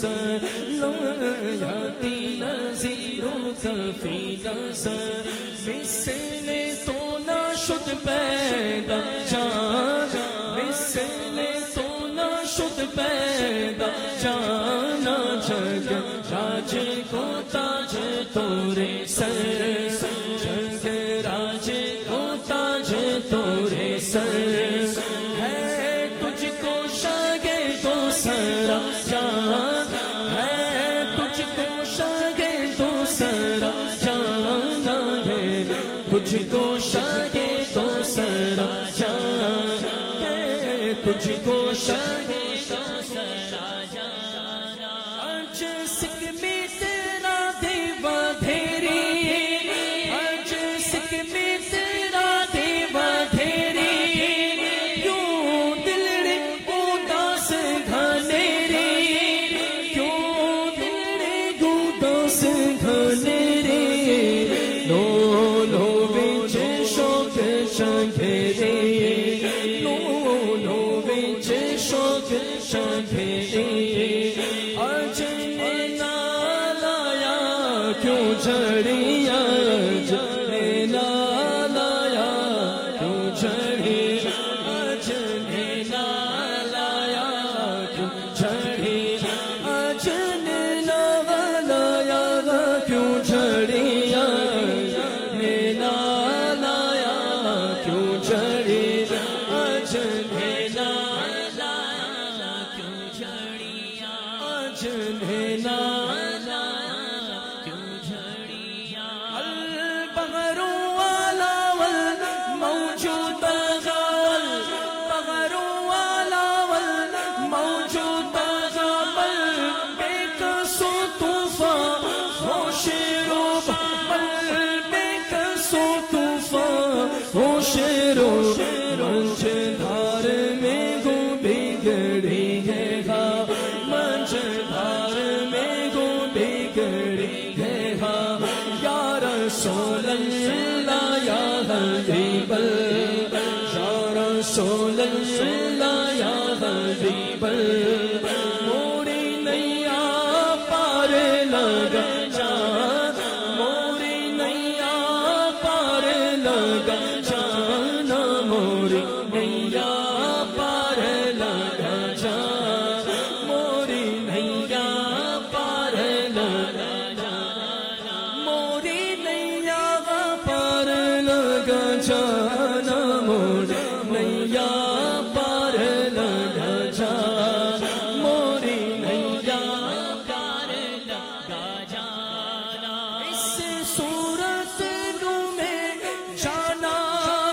سلام یاتی نذیرک فی نظر مثل تو نشد پیدا جان مثل تو نشد پیدا جانا جگ راج کو تاج تورے سر جگ راج کو تاج تورے سر ہے تجھ کو شاگے تو سرا جان ہے تجھ کو شاگے تو سرا جانا ہے تجھ کو شاگے تو سرا جان ہے تجھ کو شاگے تو سرا جانا آج سکھ میں تیرا دیوا دھیری آج سکھ میں تیرا دیوا دھیری کیوں دلڑے اداس گھنیری کیوں دلڑے اداس گھنیری لو لو وچ شوق چنگھیری لو لو وچ شوق چنگھیری آج نینا لایا کیوں جھڑیا آج نینا لایا کیوں جھڑی آج نینا لایا کیوں جھڑی آج نینا لایا کیوں جھڑی نینا لایا کیوں جھڑی آج نینا لایا کیوں جھڑی آج نینا لایا کیوں جھڑی البحر والا والموجود غال البحر والا والموجود غال بے کسو طوفان ہوش رو بل بے کسو طوفان ہوش رو منج دھار میں گو بگڑی ہے ہا منج دھار میں گو بگڑی ہے ہا یا رسول اللہ یا حبیب اللہ یا رسول اللہ یا حبیب اللہ موری نیا پار لگا جان موری نیا پار لگا جانا موری نیا پار لگا جان موری نیا پار لگا جانا موری نیا پار لگا جانا موری نیا پار لگا جانا موری نیا پار لگا جانا اس صورت نو میں جانا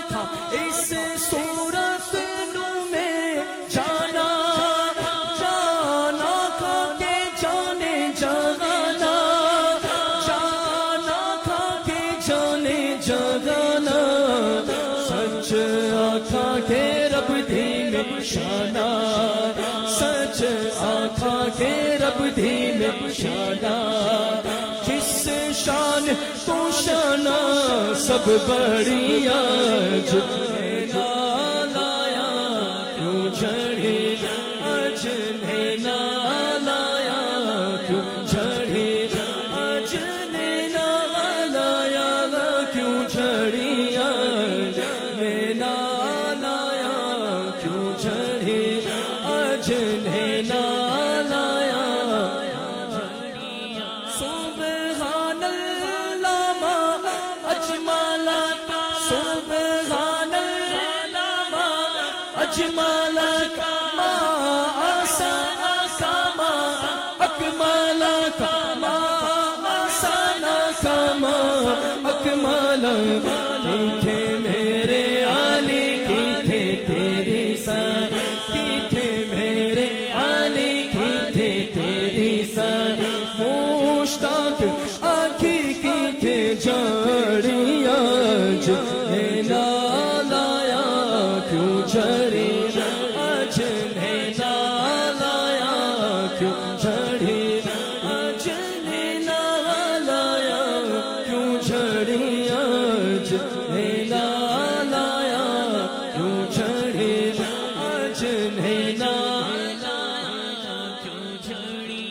تھا اس صورت نو میں جانا جانا تھا کہ جانے جانا جانا تھا کہ جانے جانا سچ آتھا کہ رب دی نشانہ سچ آتھا کہ رب دی نشانہ جس شان تو شانہ سب بڑی آج نینا لایا کیوں جھڑی آج نینا لایا کیوں جھڑی آج نینا لایا کیوں جھڑی آج نینا لایا کیوں جھڑی آج نینا لایا سبحان اللہ ما اجمل سبحان اللہ ما اجمل ما آسان ما اکمل ما آسان ما اکمل کی تھے میرے علی کی تھے تیری سان کی تھے میرے علی کی تھے تیری سان مشتاق آنکھی کی تھے جھڑی آج نینا لایا کیوں جھڑی آج نینا لایا کیوں جھڑی آج نینا لایا کیوں جھڑی آج نینا لایا کیوں جھڑی آج نینا لایا کیوں جھڑی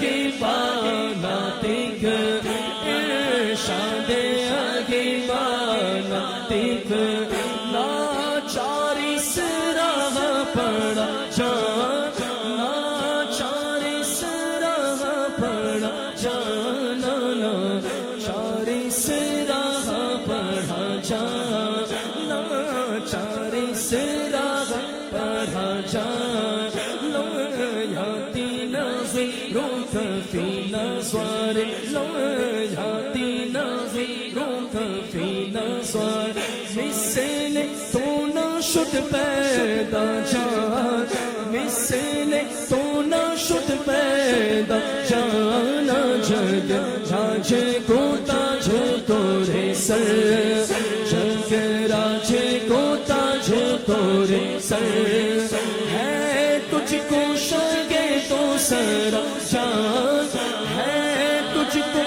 آگے بانا دیکھ ارشاد آگے بانا دیکھ ناچار اس راہ پڑا جان ناچار اس راہ پڑا جان ناچار اس راہ پڑا جان ناچار اس راہ پڑا جان لو یاتی نظروں فی نظر لو یاتی نظروں فی نظر مثل تو نہ شد پیدا جان مثل تو نہ شد پیدا جان جگ راج کو تاج تورے سر جگ راج کو تاج تورے سر ہے تجھ کو شگے تو سر جان ہے تجھ کو